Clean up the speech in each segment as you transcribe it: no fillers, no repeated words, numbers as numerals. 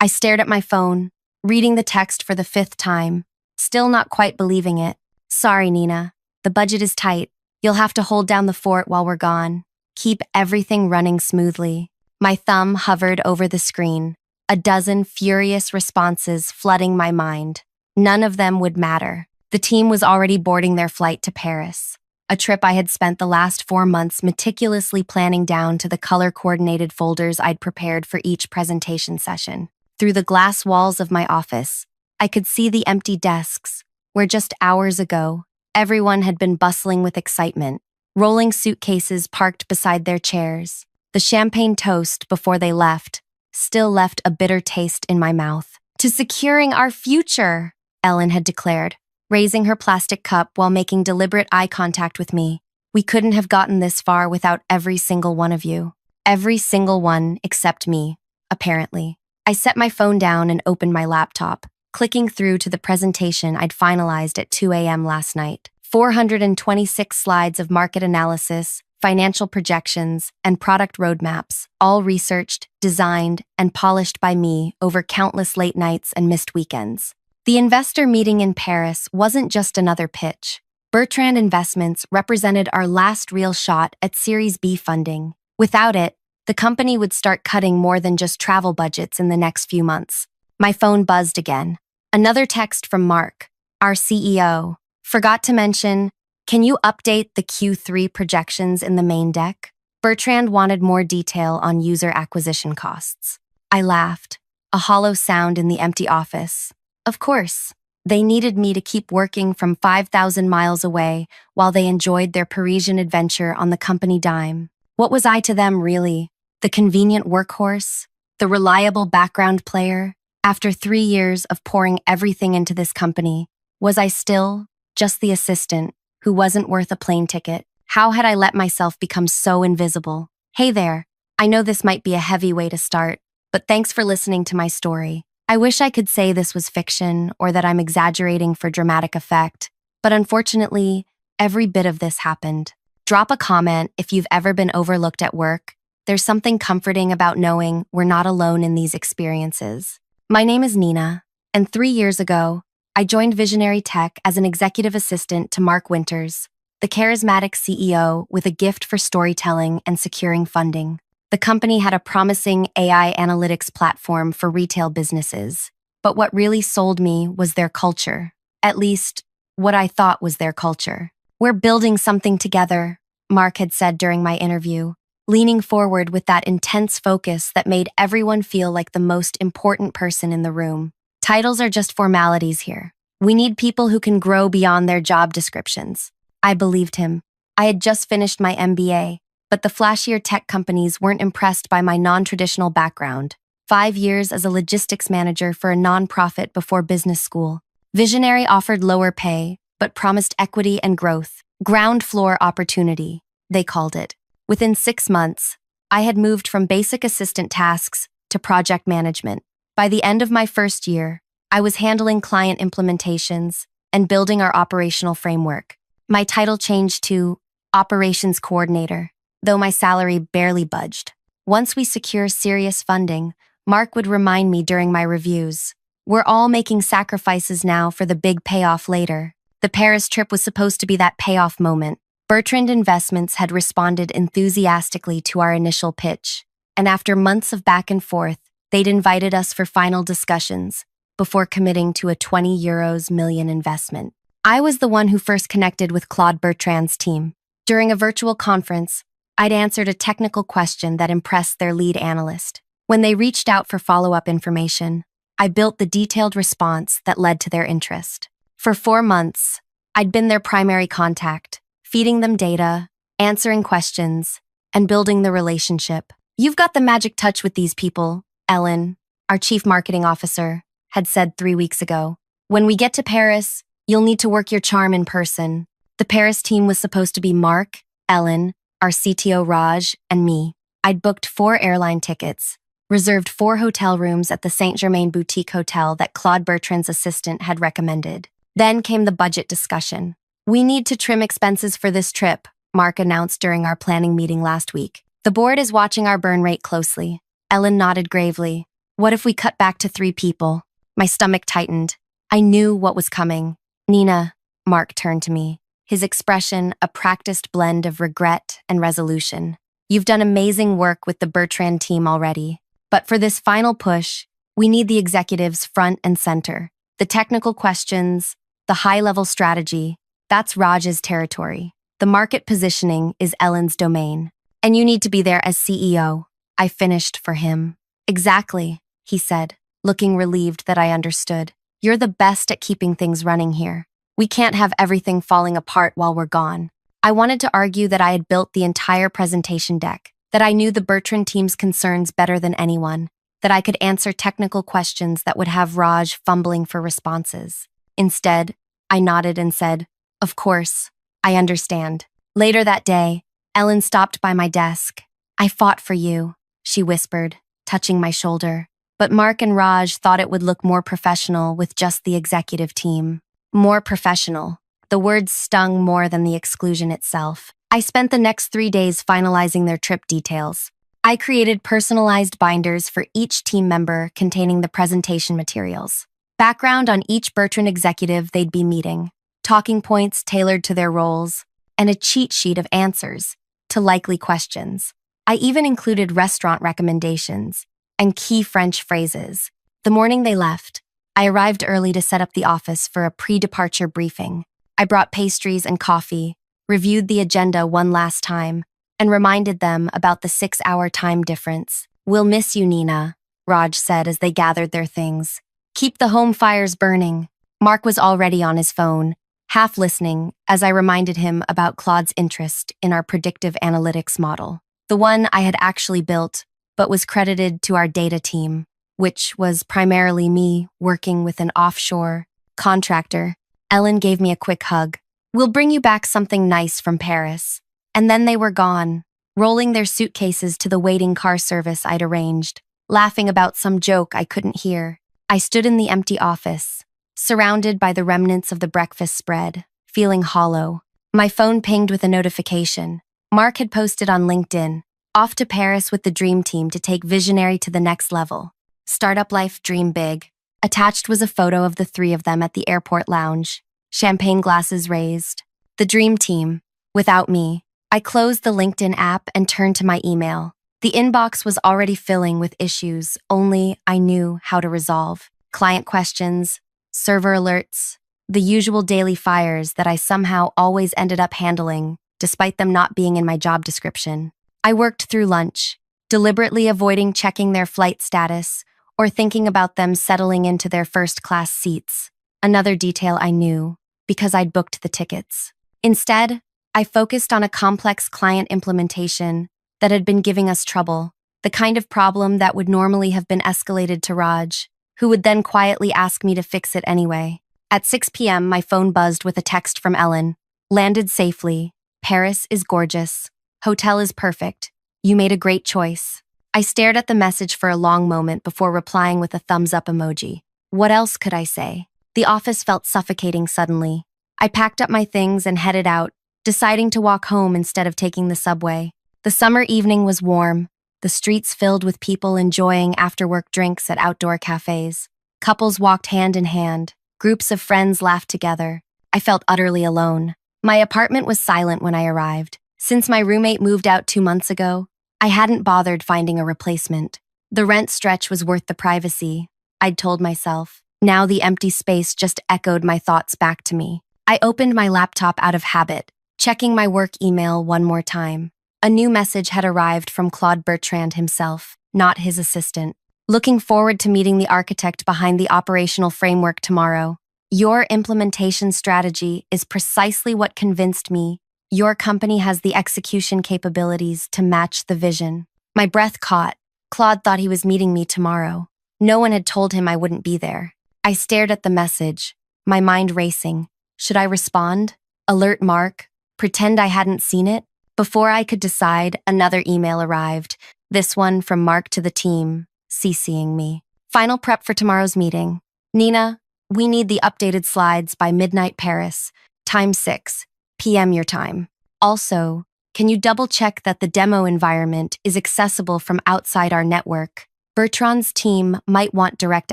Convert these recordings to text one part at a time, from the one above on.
I stared at my phone, reading the text for the fifth time, still not quite believing it. Sorry, Nina. The budget is tight. You'll have to hold down the fort while we're gone. Keep everything running smoothly. My thumb hovered over the screen, a dozen furious responses flooding my mind. None of them would matter. The team was already boarding their flight to Paris, a trip I had spent the last 4 months meticulously planning down to the color-coordinated folders I'd prepared for each presentation session. Through the glass walls of my office, I could see the empty desks, where just hours ago, everyone had been bustling with excitement, rolling suitcases parked beside their chairs. The champagne toast before they left still left a bitter taste in my mouth. To securing our future, Ellen had declared, raising her plastic cup while making deliberate eye contact with me. We couldn't have gotten this far without every single one of you. Every single one except me, apparently. I set my phone down and opened my laptop, clicking through to the presentation I'd finalized at 2 a.m. last night. 426 slides of market analysis, financial projections, and product roadmaps, all researched, designed, and polished by me over countless late nights and missed weekends. The investor meeting in Paris wasn't just another pitch. Bertrand Investments represented our last real shot at Series B funding. Without it, the company would start cutting more than just travel budgets in the next few months. My phone buzzed again. Another text from Mark, our CEO. Forgot to mention, can you update the Q3 projections in the main deck? Bertrand wanted more detail on user acquisition costs. I laughed, a hollow sound in the empty office. Of course, they needed me to keep working from 5,000 miles away while they enjoyed their Parisian adventure on the company dime. What was I to them, really? The convenient workhorse? The reliable background player? After 3 years of pouring everything into this company, was I still just the assistant who wasn't worth a plane ticket? How had I let myself become so invisible? Hey there, I know this might be a heavy way to start, but thanks for listening to my story. I wish I could say this was fiction or that I'm exaggerating for dramatic effect, but unfortunately, every bit of this happened. Drop a comment if you've ever been overlooked at work. There's something comforting about knowing we're not alone in these experiences. My name is Nina, and 3 years ago, I joined Visionary Tech as an executive assistant to Mark Winters, the charismatic CEO with a gift for storytelling and securing funding. The company had a promising AI analytics platform for retail businesses, but what really sold me was their culture. At least, what I thought was their culture. We're building something together, Mark had said during my interview, leaning forward with that intense focus that made everyone feel like the most important person in the room. Titles are just formalities here. We need people who can grow beyond their job descriptions. I believed him. I had just finished my MBA, but the flashier tech companies weren't impressed by my non-traditional background. 5 years as a logistics manager for a nonprofit before business school. Visionary offered lower pay, but promised equity and growth. Ground floor opportunity, they called it. Within 6 months, I had moved from basic assistant tasks to project management. By the end of my first year, I was handling client implementations and building our operational framework. My title changed to Operations Coordinator, though my salary barely budged. Once we secure serious funding, Mark would remind me during my reviews. We're all making sacrifices now for the big payoff later. The Paris trip was supposed to be that payoff moment. Bertrand Investments had responded enthusiastically to our initial pitch, and after months of back and forth, they'd invited us for final discussions before committing to a €20 million investment. I was the one who first connected with Claude Bertrand's team. During a virtual conference, I'd answered a technical question that impressed their lead analyst. When they reached out for follow-up information, I built the detailed response that led to their interest. For 4 months, I'd been their primary contact, feeding them data, answering questions, and building the relationship. You've got the magic touch with these people, Ellen, our chief marketing officer, had said 3 weeks ago. When we get to Paris, you'll need to work your charm in person. The Paris team was supposed to be Mark, Ellen, our CTO Raj, and me. I'd booked 4 airline tickets, reserved 4 hotel rooms at the Saint-Germain boutique hotel that Claude Bertrand's assistant had recommended. Then came the budget discussion. We need to trim expenses for this trip, Mark announced during our planning meeting last week. The board is watching our burn rate closely. Ellen nodded gravely. What if we cut back to 3 people? My stomach tightened. I knew what was coming. Nina, Mark turned to me, his expression a practiced blend of regret and resolution. You've done amazing work with the Bertrand team already, but for this final push, we need the executives front and center. The technical questions, the high-level strategy, that's Raj's territory. The market positioning is Ellen's domain. And you need to be there as CEO. I finished for him. Exactly, he said, looking relieved that I understood. You're the best at keeping things running here. We can't have everything falling apart while we're gone. I wanted to argue that I had built the entire presentation deck, that I knew the Bertrand team's concerns better than anyone, that I could answer technical questions that would have Raj fumbling for responses. Instead, I nodded and said, "Of course, I understand." Later that day, Ellen stopped by my desk. "I fought for you," she whispered, touching my shoulder. But Mark and Raj thought it would look more professional with just the executive team. More professional. The words stung more than the exclusion itself. I spent the next 3 days finalizing their trip details. I created personalized binders for each team member containing the presentation materials. Background on each Bertrand executive they'd be meeting, talking points tailored to their roles, and a cheat sheet of answers to likely questions. I even included restaurant recommendations and key French phrases. The morning they left, I arrived early to set up the office for a pre-departure briefing. I brought pastries and coffee, reviewed the agenda one last time, and reminded them about the 6-hour time difference. "We'll miss you, Nina," Raj said as they gathered their things. "Keep the home fires burning." Mark was already on his phone, half listening as I reminded him about Claude's interest in our predictive analytics model, the one I had actually built but was credited to our data team, which was primarily me working with an offshore contractor. Ellen gave me a quick hug. "We'll bring you back something nice from Paris." And then they were gone, rolling their suitcases to the waiting car service I'd arranged, laughing about some joke I couldn't hear. I stood in the empty office, surrounded by the remnants of the breakfast spread, feeling hollow. My phone pinged with a notification. Mark had posted on LinkedIn, "Off to Paris with the Dream Team to take Visionary to the next level. Startup life, dream big." Attached was a photo of the 3 of them at the airport lounge, champagne glasses raised. The Dream Team, without me. I closed the LinkedIn app and turned to my email. The inbox was already filling with issues only I knew how to resolve. Client questions, server alerts, the usual daily fires that I somehow always ended up handling, despite them not being in my job description. I worked through lunch, deliberately avoiding checking their flight status or thinking about them settling into their first-class seats, another detail I knew because I'd booked the tickets. Instead, I focused on a complex client implementation that had been giving us trouble, the kind of problem that would normally have been escalated to Raj, who would then quietly ask me to fix it anyway. At 6 p.m., my phone buzzed with a text from Ellen. "Landed safely. Paris is gorgeous. Hotel is perfect. You made a great choice." I stared at the message for a long moment before replying with a thumbs-up emoji. What else could I say? The office felt suffocating suddenly. I packed up my things and headed out, deciding to walk home instead of taking the subway. The summer evening was warm, the streets filled with people enjoying after-work drinks at outdoor cafes. Couples walked hand in hand, groups of friends laughed together. I felt utterly alone. My apartment was silent when I arrived. Since my roommate moved out 2 months ago, I hadn't bothered finding a replacement. The rent stretch was worth the privacy, I'd told myself. Now the empty space just echoed my thoughts back to me. I opened my laptop out of habit, checking my work email one more time. A new message had arrived from Claude Bertrand himself, not his assistant. "Looking forward to meeting the architect behind the operational framework tomorrow. Your implementation strategy is precisely what convinced me your company has the execution capabilities to match the vision." My breath caught. Claude thought he was meeting me tomorrow. No one had told him I wouldn't be there. I stared at the message, my mind racing. Should I respond? Alert Mark? Pretend I hadn't seen it? Before I could decide, another email arrived, this one from Mark to the team, CCing me. "Final prep for tomorrow's meeting. Nina, we need the updated slides by midnight Paris, time 6 p.m. your time. Also, can you double-check that the demo environment is accessible from outside our network? Bertrand's team might want direct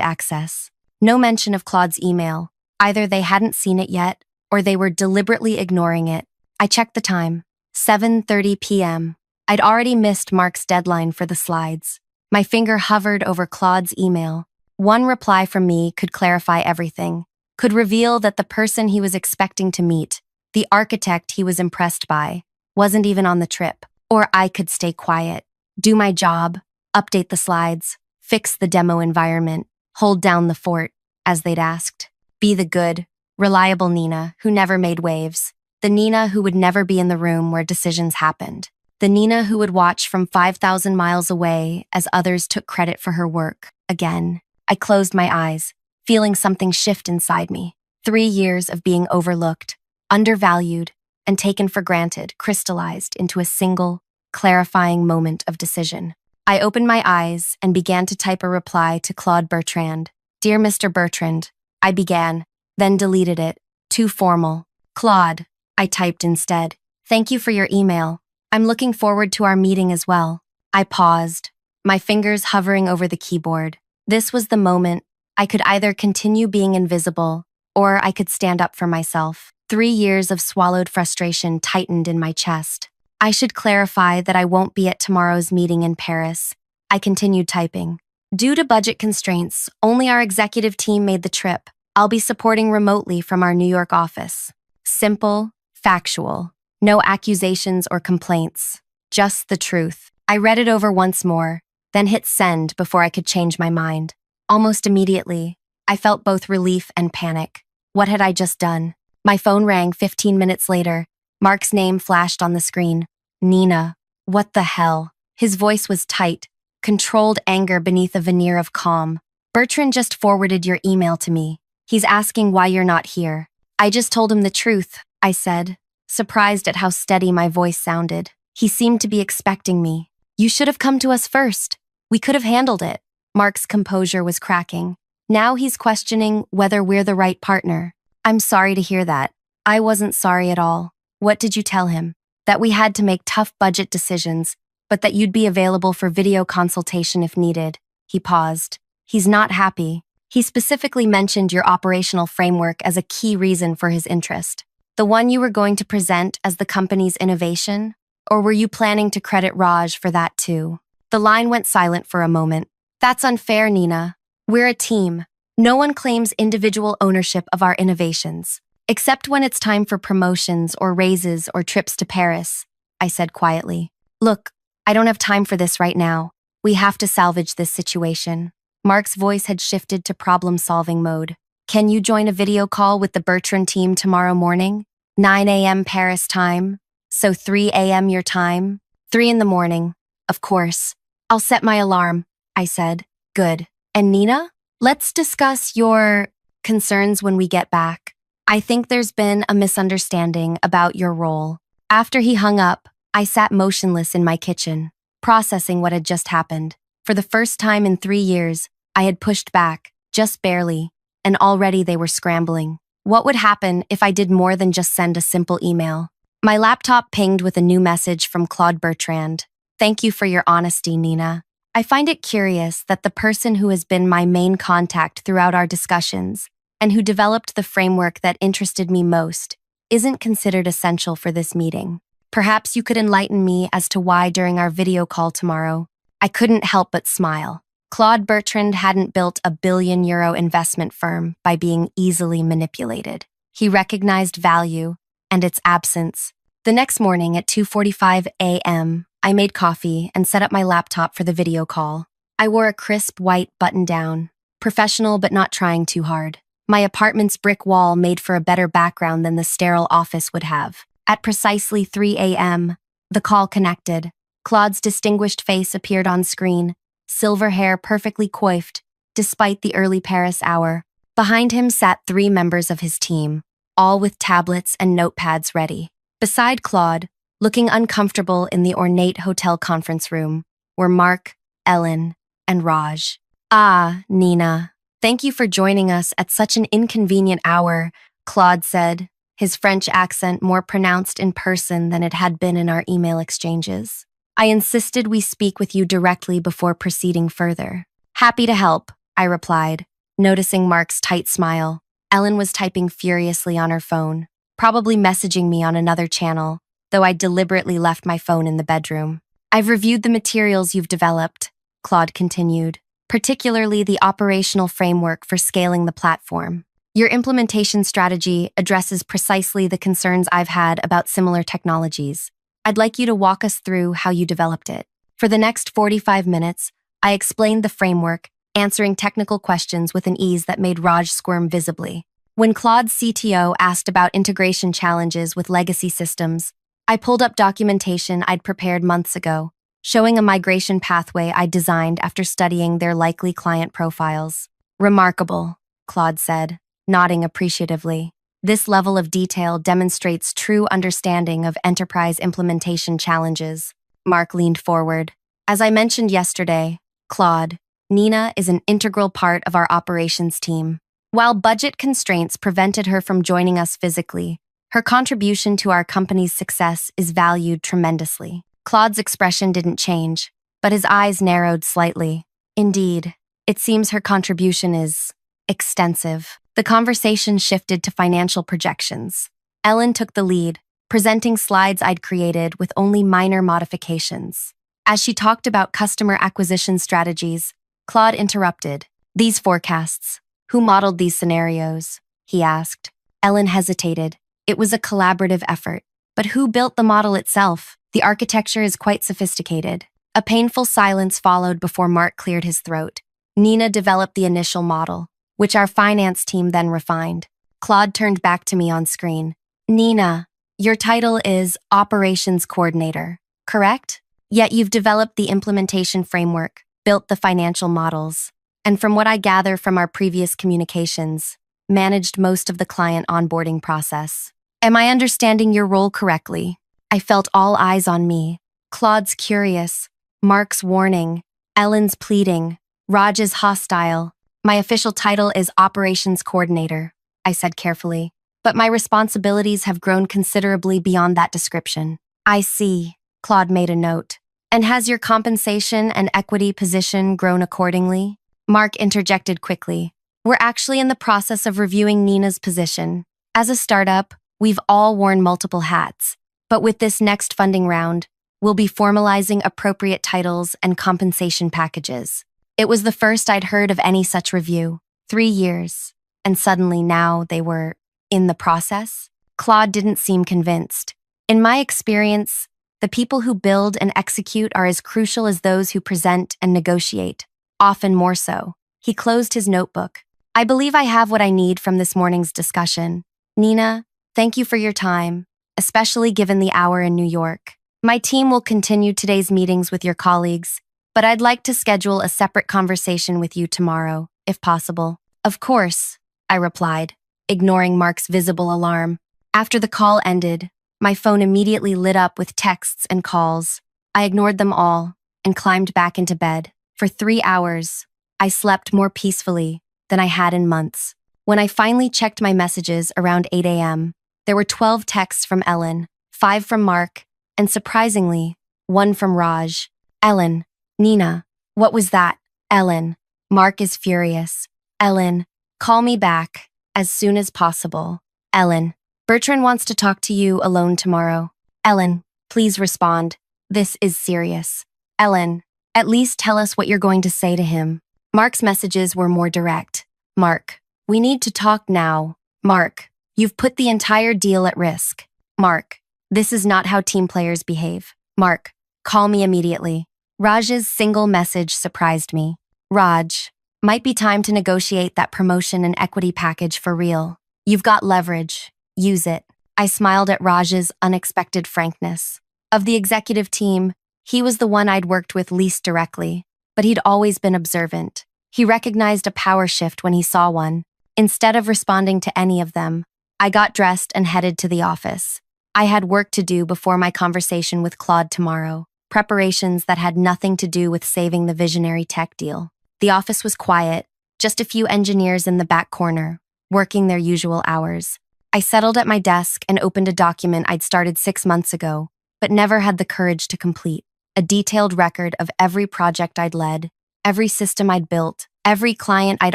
access. No mention of Claude's email. Either they hadn't seen it yet, or they were deliberately ignoring it. I checked the time. 7:30 p.m. I'd already missed Mark's deadline for the slides. My finger hovered over Claude's email. One reply from me could clarify everything, could reveal that the person he was expecting to meet, the architect he was impressed by, wasn't even on the trip. Or I could stay quiet, do my job, update the slides, fix the demo environment, hold down the fort, as they'd asked. Be the good, reliable Nina who never made waves. The Nina who would never be in the room where decisions happened. The Nina who would watch from 5,000 miles away as others took credit for her work. Again, I closed my eyes, feeling something shift inside me. 3 years of being overlooked, undervalued, and taken for granted crystallized into a single, clarifying moment of decision. I opened my eyes and began to type a reply to Claude Bertrand. Dear Mr. Bertrand, I began, then deleted it. Too formal. Claude, I typed instead. Thank you for your email. I'm looking forward to our meeting as well. I paused, my fingers hovering over the keyboard. This was the moment. I could either continue being invisible, or I could stand up for myself. 3 years of swallowed frustration tightened in my chest. I should clarify that I won't be at tomorrow's meeting in Paris. I continued typing. Due to budget constraints, only our executive team made the trip. I'll be supporting remotely from our New York office. Simple, factual. No accusations or complaints. Just the truth. I read it over once more, then hit send before I could change my mind. Almost immediately, I felt both relief and panic. What had I just done? My phone rang 15 minutes later. Mark's name flashed on the screen. Nina. What the hell? His voice was tight, controlled anger beneath a veneer of calm. Bertrand just forwarded your email to me. He's asking why you're not here. I just told him the truth, I said, surprised at how steady my voice sounded. He seemed to be expecting me. You should have come to us first. We could have handled it. Mark's composure was cracking. Now he's questioning whether we're the right partner. I'm sorry to hear that. I wasn't sorry at all. What did you tell him? That we had to make tough budget decisions, but that you'd be available for video consultation if needed. He paused. He's not happy. He specifically mentioned your operational framework as a key reason for his interest. The one you were going to present as the company's innovation? Or were you planning to credit Raj for that too? The line went silent for a moment. That's unfair, Nina. We're a team. No one claims individual ownership of our innovations, except when it's time for promotions or raises or trips to Paris, I said quietly. Look, I don't have time for this right now. We have to salvage this situation. Mark's voice had shifted to problem-solving mode. Can you join a video call with the Bertrand team tomorrow morning? 9 a.m. Paris time. So 3 a.m. your time? 3 in the morning. Of course. I'll set my alarm, I said. Good. And Nina? Let's discuss your concerns when we get back. I think there's been a misunderstanding about your role. After he hung up, I sat motionless in my kitchen, processing what had just happened. For the first time in 3 years, I had pushed back, just barely, and already they were scrambling. What would happen if I did more than just send a simple email? My laptop pinged with a new message from Claude Bertrand. Thank you for your honesty, Nina. I find it curious that the person who has been my main contact throughout our discussions and who developed the framework that interested me most isn't considered essential for this meeting. Perhaps you could enlighten me as to why during our video call tomorrow, I couldn't help but smile. Claude Bertrand hadn't built a billion-euro investment firm by being easily manipulated. He recognized value and its absence. The next morning at 2:45 a.m., I made coffee and set up my laptop for the video call. I wore a crisp white button-down, professional but not trying too hard. My apartment's brick wall made for a better background than the sterile office would have. At precisely 3 a.m., the call connected. Claude's distinguished face appeared on screen, silver hair perfectly coiffed, despite the early Paris hour. Behind him sat 3 members of his team, all with tablets and notepads ready. Beside Claude, looking uncomfortable in the ornate hotel conference room, were Mark, Ellen, and Raj. Ah, Nina. Thank you for joining us at such an inconvenient hour, Claude said, his French accent more pronounced in person than it had been in our email exchanges. I insisted we speak with you directly before proceeding further. Happy to help, I replied, noticing Mark's tight smile. Ellen was typing furiously on her phone, probably messaging me on another channel, though I deliberately left my phone in the bedroom. I've reviewed the materials you've developed, Claude continued, particularly the operational framework for scaling the platform. Your implementation strategy addresses precisely the concerns I've had about similar technologies. I'd like you to walk us through how you developed it. For the next 45 minutes, I explained the framework, answering technical questions with an ease that made Raj squirm visibly. When Claude's CTO asked about integration challenges with legacy systems, I pulled up documentation I'd prepared months ago, showing a migration pathway I designed after studying their likely client profiles. Remarkable, Claude said, nodding appreciatively. This level of detail demonstrates true understanding of enterprise implementation challenges. Mark leaned forward. As I mentioned yesterday, Claude, Nina is an integral part of our operations team. While budget constraints prevented her from joining us physically, her contribution to our company's success is valued tremendously. Claude's expression didn't change, but his eyes narrowed slightly. Indeed, it seems her contribution is extensive. The conversation shifted to financial projections. Ellen took the lead, presenting slides I'd created with only minor modifications. As she talked about customer acquisition strategies, Claude interrupted. These forecasts, who modeled these scenarios? He asked. Ellen hesitated. It was a collaborative effort. But who built the model itself? The architecture is quite sophisticated. A painful silence followed before Mark cleared his throat. Nina developed the initial model, which our finance team then refined. Claude turned back to me on screen. Nina, your title is Operations Coordinator, correct? Yet you've developed the implementation framework, built the financial models, and from what I gather from our previous communications, managed most of the client onboarding process. Am I understanding your role correctly? I felt all eyes on me. Claude's curious, Mark's warning, Ellen's pleading, Raj's hostile. My official title is Operations Coordinator, I said carefully, but my responsibilities have grown considerably beyond that description. I see, Claude made a note. And has your compensation and equity position grown accordingly? Mark interjected quickly. We're actually in the process of reviewing Nina's position. As a startup, we've all worn multiple hats, but with this next funding round, we'll be formalizing appropriate titles and compensation packages. It was the first I'd heard of any such review. 3 years, and suddenly now they were in the process? Claude didn't seem convinced. In my experience, the people who build and execute are as crucial as those who present and negotiate, often more so. He closed his notebook. I believe I have what I need from this morning's discussion. Nina, thank you for your time, especially given the hour in New York. My team will continue today's meetings with your colleagues, but I'd like to schedule a separate conversation with you tomorrow, if possible. Of course, I replied, ignoring Mark's visible alarm. After the call ended, my phone immediately lit up with texts and calls. I ignored them all and climbed back into bed. For 3 hours, I slept more peacefully than I had in months. When I finally checked my messages around 8 a.m., there were 12 texts from Ellen, 5 from Mark, and surprisingly, 1 from Raj. Ellen, Nina, what was that? Ellen, Mark is furious. Ellen, call me back as soon as possible. Ellen, Bertrand wants to talk to you alone tomorrow. Ellen, please respond. This is serious. Ellen, at least tell us what you're going to say to him. Mark's messages were more direct. Mark, we need to talk now. Mark, you've put the entire deal at risk. Mark, this is not how team players behave. Mark, call me immediately. Raj's single message surprised me. Raj, might be time to negotiate that promotion and equity package for real. You've got leverage. Use it. I smiled at Raj's unexpected frankness. Of the executive team, he was the one I'd worked with least directly, but he'd always been observant. He recognized a power shift when he saw one. Instead of responding to any of them, I got dressed and headed to the office. I had work to do before my conversation with Claude tomorrow, preparations that had nothing to do with saving the visionary tech deal. The office was quiet, just a few engineers in the back corner, working their usual hours. I settled at my desk and opened a document I'd started 6 months ago, but never had the courage to complete. A detailed record of every project I'd led, every system I'd built, every client I'd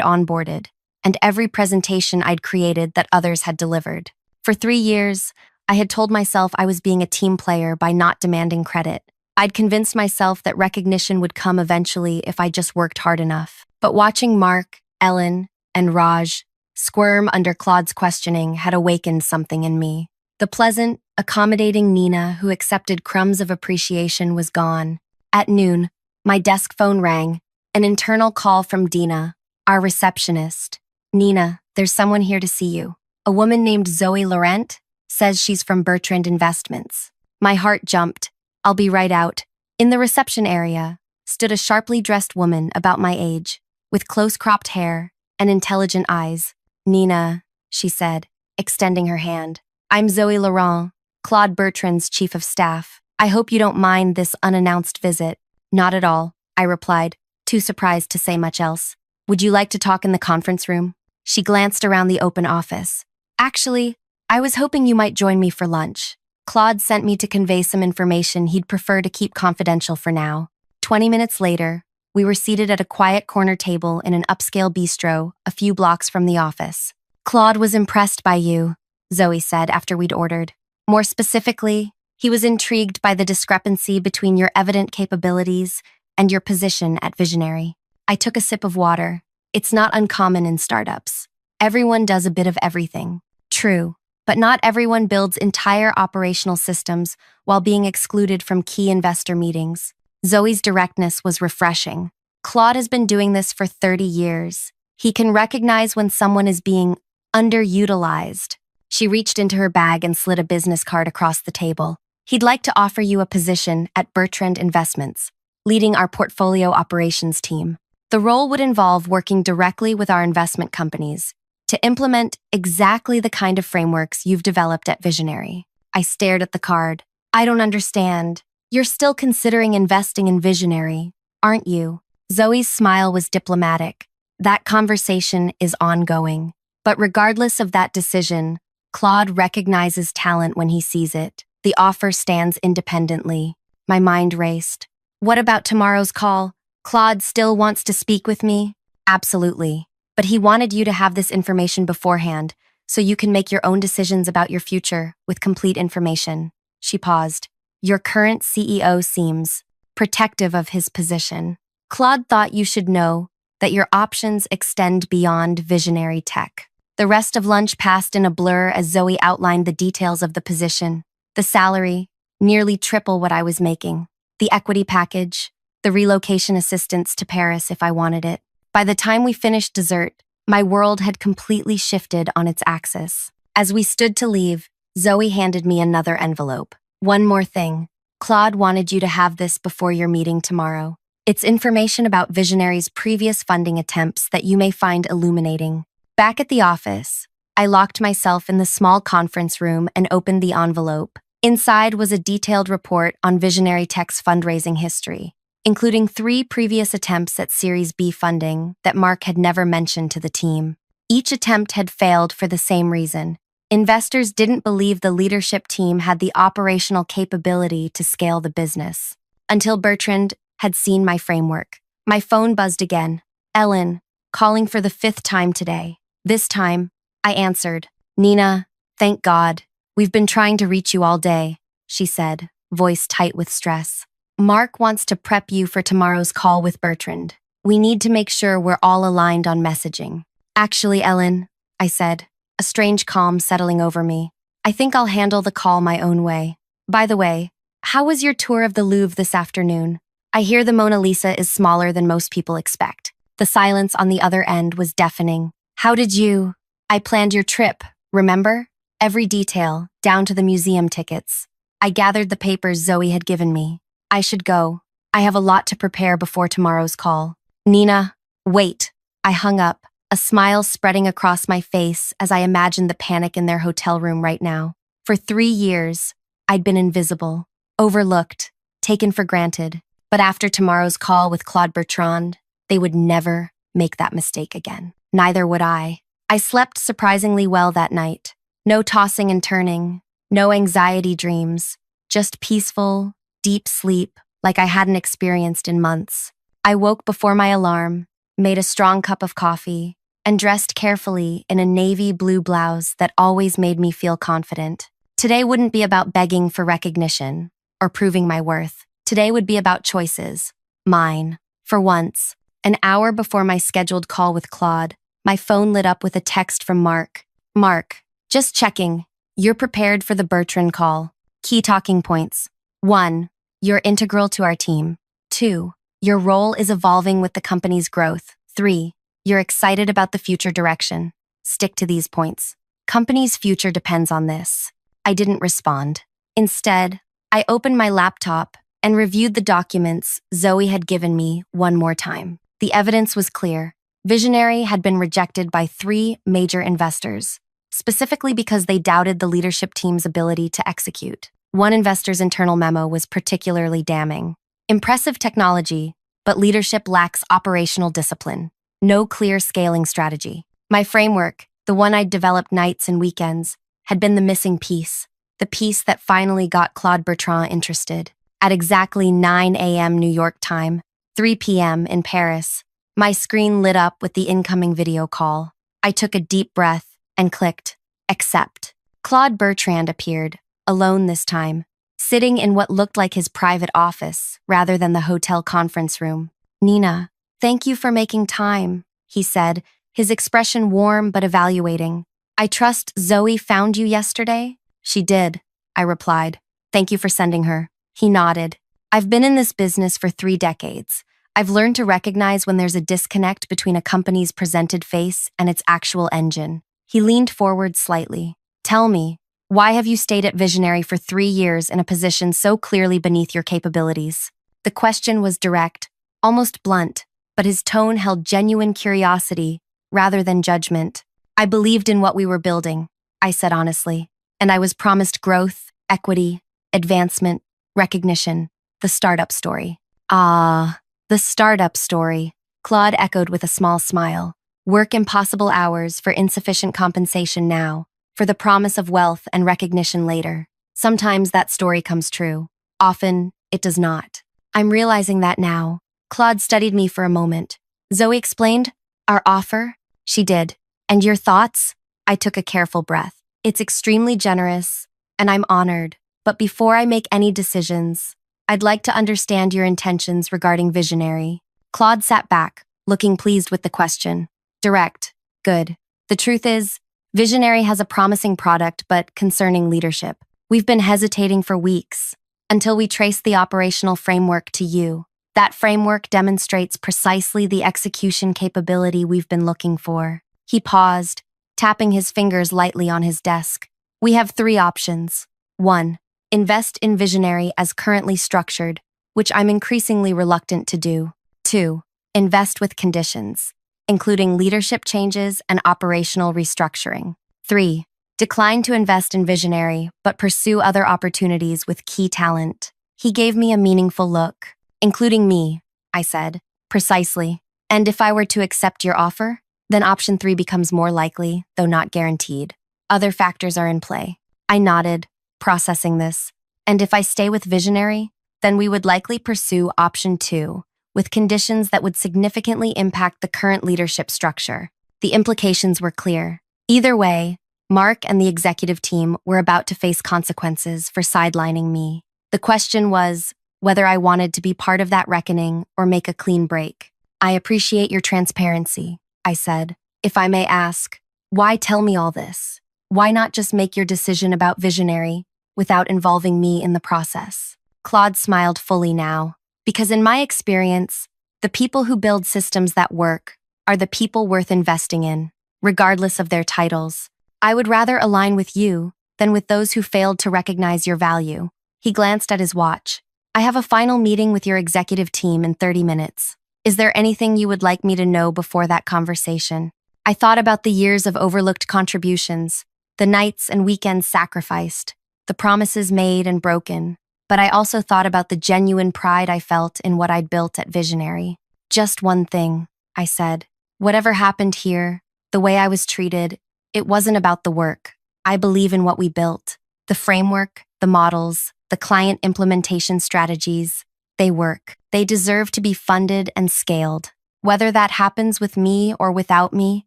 onboarded, and every presentation I'd created that others had delivered. For 3 years, I had told myself I was being a team player by not demanding credit. I'd convinced myself that recognition would come eventually if I just worked hard enough. But watching Mark, Ellen, and Raj squirm under Claude's questioning had awakened something in me. The pleasant, accommodating Nina who accepted crumbs of appreciation was gone. At noon, my desk phone rang, an internal call from Dina, our receptionist. "Nina, there's someone here to see you. A woman named Zoe Laurent says she's from Bertrand Investments." My heart jumped. "I'll be right out." In the reception area stood a sharply dressed woman about my age, with close-cropped hair and intelligent eyes. "Nina," she said, extending her hand. "I'm Zoe Laurent, Claude Bertrand's chief of staff. I hope you don't mind this unannounced visit." "Not at all," I replied, too surprised to say much else. "Would you like to talk in the conference room?" She glanced around the open office. "Actually, I was hoping you might join me for lunch. Claude sent me to convey some information he'd prefer to keep confidential for now." 20 minutes later, we were seated at a quiet corner table in an upscale bistro a few blocks from the office. "Claude was impressed by you," Zoe said after we'd ordered. "More specifically, he was intrigued by the discrepancy between your evident capabilities and your position at Visionary." I took a sip of water. It's not uncommon in startups. Everyone does a bit of everything. True, but not everyone builds entire operational systems while being excluded from key investor meetings. Zoe's directness was refreshing. "Claude has been doing this for 30 years. He can recognize when someone is being underutilized." She reached into her bag and slid a business card across the table. "He'd like to offer you a position at Bertrand Investments, leading our portfolio operations team. The role would involve working directly with our investment companies to implement exactly the kind of frameworks you've developed at Visionary." I stared at the card. "I don't understand. You're still considering investing in Visionary, aren't you?" Zoe's smile was diplomatic. "That conversation is ongoing. But regardless of that decision, Claude recognizes talent when he sees it. The offer stands independently." My mind raced. "What about tomorrow's call? Claude still wants to speak with me?" "Absolutely. But he wanted you to have this information beforehand, so you can make your own decisions about your future with complete information." She paused. "Your current CEO seems protective of his position. Claude thought you should know that your options extend beyond Visionary tech." The rest of lunch passed in a blur as Zoe outlined the details of the position. The salary, nearly triple what I was making. The equity package, the relocation assistance to Paris if I wanted it. By the time we finished dessert, my world had completely shifted on its axis. As we stood to leave, Zoe handed me another envelope. "One more thing. Claude wanted you to have this before your meeting tomorrow. It's information about Visionary's previous funding attempts that you may find illuminating." Back at the office, I locked myself in the small conference room and opened the envelope. Inside was a detailed report on Visionary Tech's fundraising history, including 3 previous attempts at Series B funding that Mark had never mentioned to the team. Each attempt had failed for the same reason. Investors didn't believe the leadership team had the operational capability to scale the business. Until Bertrand had seen my framework. My phone buzzed again. "Ellen, calling for the 5th time today." This time, I answered. "Nina, thank God. We've been trying to reach you all day," she said, voice tight with stress. "Mark wants to prep you for tomorrow's call with Bertrand. We need to make sure we're all aligned on messaging." "Actually, Ellen," I said, a strange calm settling over me, "I think I'll handle the call my own way. By the way, how was your tour of the Louvre this afternoon? I hear the Mona Lisa is smaller than most people expect." The silence on the other end was deafening. "How did you—" "I planned your trip, remember? Every detail, down to the museum tickets." I gathered the papers Zoe had given me. "I should go. I have a lot to prepare before tomorrow's call." "Nina, wait." I hung up, a smile spreading across my face as I imagined the panic in their hotel room right now. For 3 years, I'd been invisible, overlooked, taken for granted. But after tomorrow's call with Claude Bertrand, they would never make that mistake again. Neither would I. I slept surprisingly well that night. No tossing and turning, no anxiety dreams, just peaceful, deep sleep like I hadn't experienced in months. I woke before my alarm, made a strong cup of coffee, and dressed carefully in a navy blue blouse that always made me feel confident. Today wouldn't be about begging for recognition or proving my worth. Today would be about choices. Mine. For once, an hour before my scheduled call with Claude, my phone lit up with a text from Mark. Mark, just checking. You're prepared for the Bertrand call. Key talking points. 1. You're integral to our team. 2. Your role is evolving with the company's growth. 3. You're excited about the future direction. Stick to these points. Company's future depends on this. I didn't respond. Instead, I opened my laptop and reviewed the documents Zoe had given me one more time. The evidence was clear. Visionary had been rejected by 3 major investors, specifically because they doubted the leadership team's ability to execute. One investor's internal memo was particularly damning. Impressive technology, but leadership lacks operational discipline. No clear scaling strategy. My framework, the one I'd developed nights and weekends, had been the missing piece. The piece that finally got Claude Bertrand interested. At exactly 9 a.m. New York time, 3 p.m. in Paris, my screen lit up with the incoming video call. I took a deep breath and clicked accept. Claude Bertrand appeared, alone this time, sitting in what looked like his private office rather than the hotel conference room. Nina, thank you for making time, he said, his expression warm but evaluating. I trust Zoe found you yesterday? She did, I replied. Thank you for sending her. He nodded. I've been in this business for 3 decades. I've learned to recognize when there's a disconnect between a company's presented face and its actual engine. He leaned forward slightly. Tell me, why have you stayed at Visionary for 3 years in a position so clearly beneath your capabilities? The question was direct, almost blunt, but his tone held genuine curiosity rather than judgment. I believed in what we were building, I said honestly, and I was promised growth, equity, advancement, recognition, the startup story. Ah, the startup story, Claude echoed with a small smile. Work impossible hours for insufficient compensation now, for the promise of wealth and recognition later. Sometimes that story comes true. Often, it does not. I'm realizing that now. Claude studied me for a moment. Zoe explained, our offer? She did. And your thoughts? I took a careful breath. It's extremely generous, and I'm honored. But before I make any decisions, I'd like to understand your intentions regarding Visionary. Claude sat back, looking pleased with the question. Direct. Good. The truth is, Visionary has a promising product, but concerning leadership. We've been hesitating for weeks, until we trace the operational framework to you. That framework demonstrates precisely the execution capability we've been looking for. He paused, tapping his fingers lightly on his desk. We have 3 options. 1. Invest in Visionary as currently structured, which I'm increasingly reluctant to do. 2. Invest with conditions, including leadership changes and operational restructuring. 3. Decline to invest in Visionary, but pursue other opportunities with key talent. He gave me a meaningful look. Including me, I said. Precisely. And if I were to accept your offer, then option 3 becomes more likely, though not guaranteed. Other factors are in play. I nodded, processing this. And if I stay with Visionary, then we would likely pursue option 2, with conditions that would significantly impact the current leadership structure. The implications were clear. Either way, Mark and the executive team were about to face consequences for sidelining me. The question was whether I wanted to be part of that reckoning or make a clean break. I appreciate your transparency, I said. If I may ask, why tell me all this? Why not just make your decision about Visionary without involving me in the process? Claude smiled fully now. Because in my experience, the people who build systems that work are the people worth investing in, regardless of their titles. I would rather align with you than with those who failed to recognize your value. He glanced at his watch. I have a final meeting with your executive team in 30 minutes. Is there anything you would like me to know before that conversation? I thought about the years of overlooked contributions, the nights and weekends sacrificed, the promises made and broken, but I also thought about the genuine pride I felt in what I'd built at Visionary. Just one thing, I said. Whatever happened here, the way I was treated, it wasn't about the work. I believe in what we built. The framework, the models, the client implementation strategies, they work. They deserve to be funded and scaled. Whether that happens with me or without me,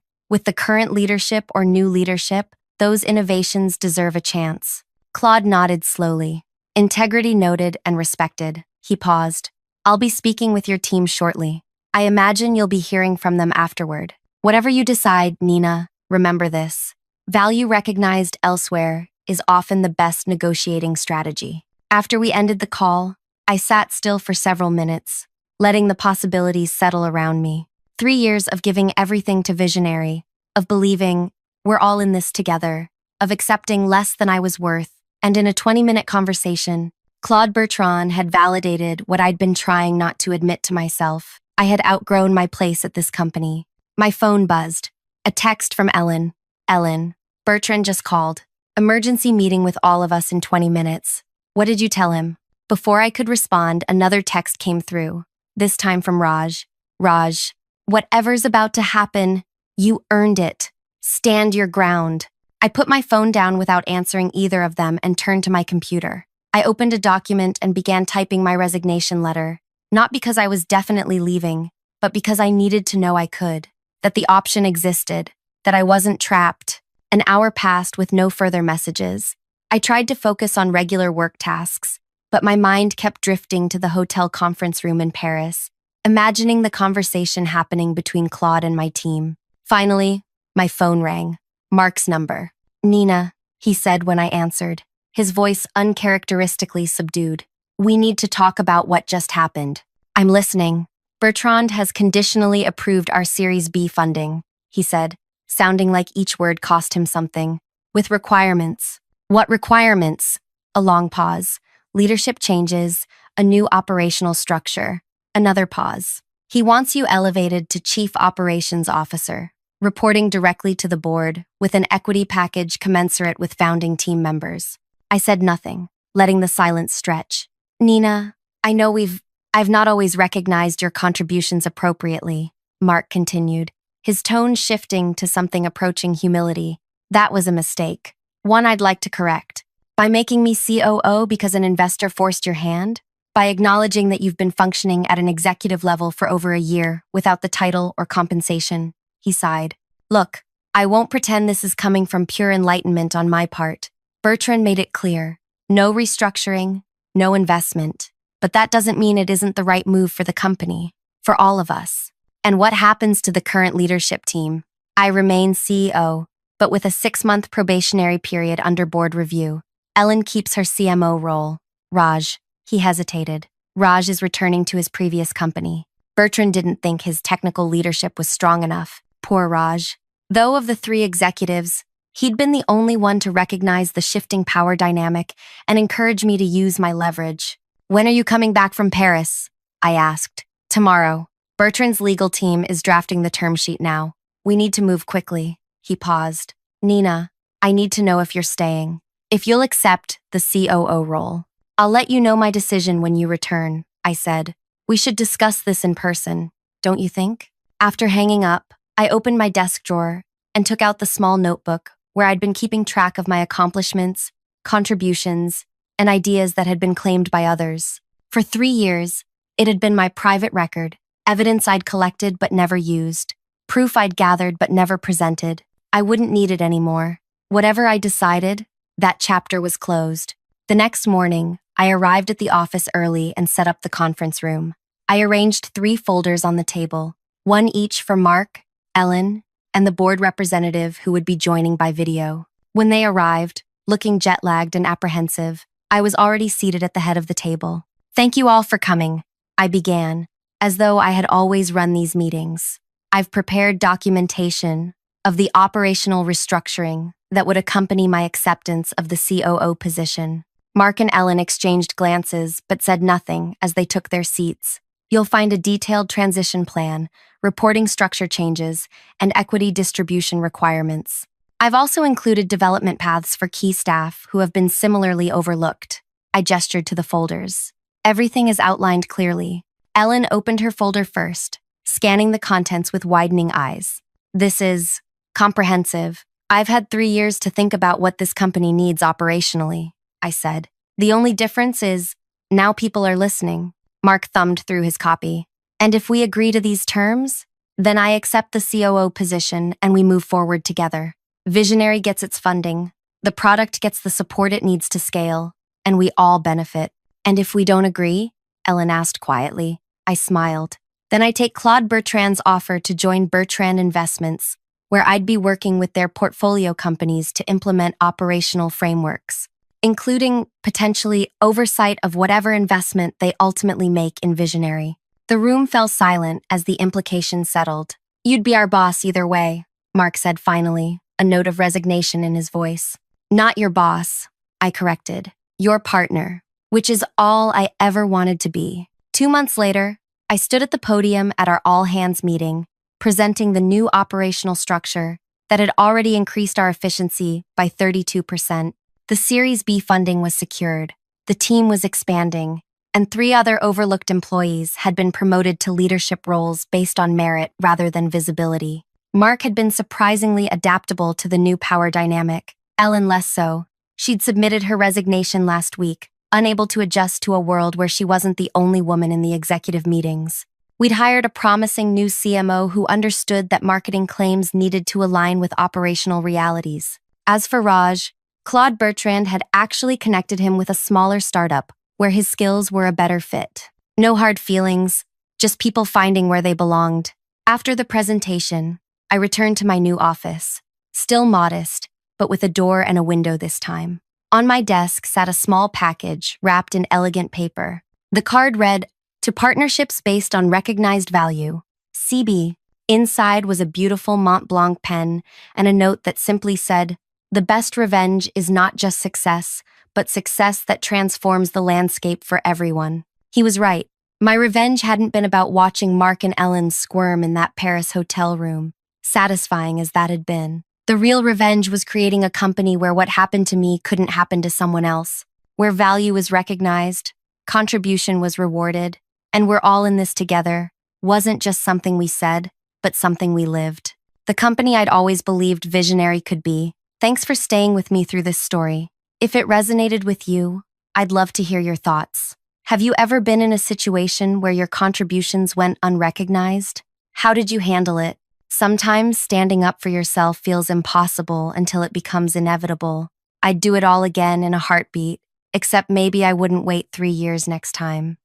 with the current leadership or new leadership, those innovations deserve a chance. Claude nodded slowly. Integrity noted and respected. He paused. I'll be speaking with your team shortly. I imagine you'll be hearing from them afterward. Whatever you decide, Nina, remember this. Value recognized elsewhere is often the best negotiating strategy. After we ended the call, I sat still for several minutes, letting the possibilities settle around me. 3 years of giving everything to Visionary, of believing we're all in this together, of accepting less than I was worth, and in a 20-minute conversation, Claude Bertrand had validated what I'd been trying not to admit to myself. I had outgrown my place at this company. My phone buzzed. A text from Ellen. Ellen, Bertrand just called. Emergency meeting with all of us in 20 minutes. What did you tell him? Before I could respond, another text came through, this time from Raj. Raj, whatever's about to happen, you earned it. Stand your ground. I put my phone down without answering either of them and turned to my computer. I opened a document and began typing my resignation letter, not because I was definitely leaving, but because I needed to know I could, that the option existed, that I wasn't trapped. An hour passed with no further messages. I tried to focus on regular work tasks, but my mind kept drifting to the hotel conference room in Paris, imagining the conversation happening between Claude and my team. Finally, my phone rang. Mark's number. Nina, he said when I answered, his voice uncharacteristically subdued. We need to talk about what just happened. I'm listening. Bertrand has conditionally approved our Series B funding, he said, sounding like each word cost him something. With requirements. What requirements? A long pause. Leadership changes, a new operational structure. Another pause. He wants you elevated to Chief Operations Officer, reporting directly to the board, with an equity package commensurate with founding team members. I said nothing, letting the silence stretch. Nina, I know I've not always recognized your contributions appropriately, Mark continued, his tone shifting to something approaching humility. That was a mistake. One I'd like to correct. By making me COO because an investor forced your hand? By acknowledging that you've been functioning at an executive level for over a year without the title or compensation? He sighed. Look, I won't pretend this is coming from pure enlightenment on my part. Bertrand made it clear. No restructuring, no investment. But that doesn't mean it isn't the right move for the company, for all of us. And what happens to the current leadership team? I remain CEO, but with a 6-month probationary period under board review. Ellen keeps her CMO role. Raj, he hesitated. Raj is returning to his previous company. Bertrand didn't think his technical leadership was strong enough. Poor Raj. Though of the 3 executives, he'd been the only one to recognize the shifting power dynamic and encourage me to use my leverage. When are you coming back from Paris? I asked. Tomorrow. Bertrand's legal team is drafting the term sheet now. We need to move quickly. He paused. Nina, I need to know if you're staying. If you'll accept the COO role. I'll let you know my decision when you return, I said. We should discuss this in person, don't you think? After hanging up, I opened my desk drawer and took out the small notebook where I'd been keeping track of my accomplishments, contributions, and ideas that had been claimed by others. For 3 years, it had been my private record, evidence I'd collected but never used, proof I'd gathered but never presented. I wouldn't need it anymore. Whatever I decided, that chapter was closed. The next morning, I arrived at the office early and set up the conference room. I arranged 3 folders on the table, one each for Mark, Ellen, and the board representative who would be joining by video. When they arrived, looking jet-lagged and apprehensive, I was already seated at the head of the table. Thank you all for coming, I began, as though I had always run these meetings. I've prepared documentation of the operational restructuring that would accompany my acceptance of the COO position. Mark and Ellen exchanged glances but said nothing as they took their seats. You'll find a detailed transition plan, reporting structure changes, and equity distribution requirements. I've also included development paths for key staff who have been similarly overlooked. I gestured to the folders. Everything is outlined clearly. Ellen opened her folder first, scanning the contents with widening eyes. This is comprehensive. I've had 3 years to think about what this company needs operationally, I said. The only difference is now people are listening. Mark thumbed through his copy. And if we agree to these terms, then I accept the COO position and we move forward together. Visionary gets its funding, the product gets the support it needs to scale, and we all benefit. And if we don't agree? Ellen asked quietly. I smiled. Then I take Claude Bertrand's offer to join Bertrand Investments, where I'd be working with their portfolio companies to implement operational frameworks, including potentially oversight of whatever investment they ultimately make in Visionary. The room fell silent as the implication settled. You'd be our boss either way, Mark said finally, a note of resignation in his voice. Not your boss, I corrected. Your partner, which is all I ever wanted to be. 2 months later, I stood at the podium at our all-hands meeting, presenting the new operational structure that had already increased our efficiency by 32%. The Series B funding was secured, the team was expanding, and 3 other overlooked employees had been promoted to leadership roles based on merit rather than visibility. Mark had been surprisingly adaptable to the new power dynamic, Ellen less so. She'd submitted her resignation last week, unable to adjust to a world where she wasn't the only woman in the executive meetings. We'd hired a promising new CMO who understood that marketing claims needed to align with operational realities. As for Raj, Claude Bertrand had actually connected him with a smaller startup where his skills were a better fit. No hard feelings, just people finding where they belonged. After the presentation, I returned to my new office, still modest, but with a door and a window this time. On my desk sat a small package wrapped in elegant paper. The card read, "To partnerships based on recognized value, CB." Inside was a beautiful Mont Blanc pen and a note that simply said, "The best revenge is not just success, but success that transforms the landscape for everyone." He was right. My revenge hadn't been about watching Mark and Ellen squirm in that Paris hotel room, satisfying as that had been. The real revenge was creating a company where what happened to me couldn't happen to someone else, where value was recognized, contribution was rewarded, and we're all in this together wasn't just something we said, but something we lived. The company I'd always believed Visionary could be. Thanks for staying with me through this story. If it resonated with you, I'd love to hear your thoughts. Have you ever been in a situation where your contributions went unrecognized? How did you handle it? Sometimes standing up for yourself feels impossible until it becomes inevitable. I'd do it all again in a heartbeat, except maybe I wouldn't wait 3 years next time.